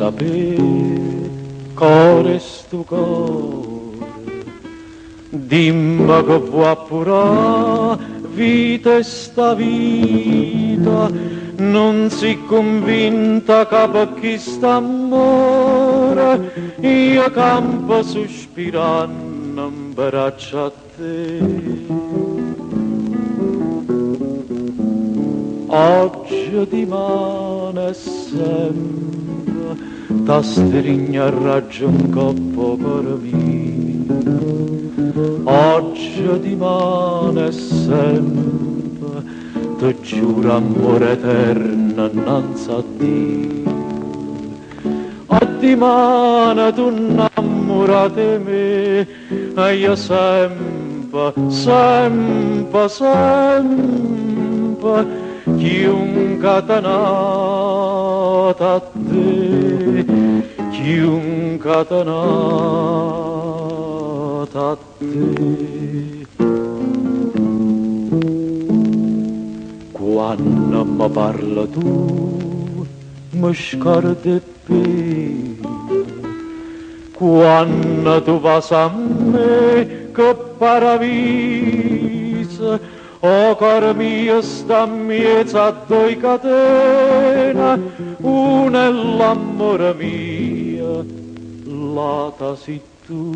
sapere, core stu core, dimmi che può appurare vita e sta vita, non si convinta che per chi sta amore, io campo sospirando in braccio a te. Oggi di mano e sempre ta strigna ragion coppo cor mio. Oggi di mano e sempre ti giuro amore eterno innanzi a Dio. A di mano tu innamorate me e io sempre, sempre, sempre chiunque tenata a te, chiunque tenata a te. Quando mi parla tu, mi scordi più, quando tu vas a me, che paradiso. O cor mio sta in mezzo a due catene, una è l'amore mio, l'altra sei tu.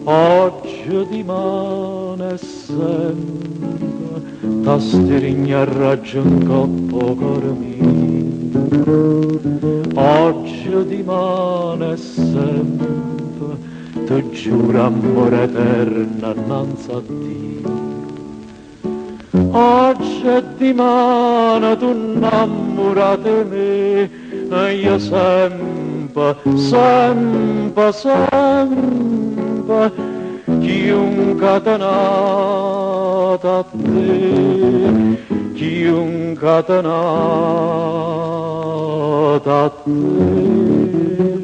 Oggi di mano e sempre, ta strigna ragion coppo cor mio. Oggi di mano e sempre, ti giuro amore eterno innanzi a Dio. Oggi di mano tu innamorate me e io sempre, sempre, sempre chiunque tenata a te, chiunque tenata a te.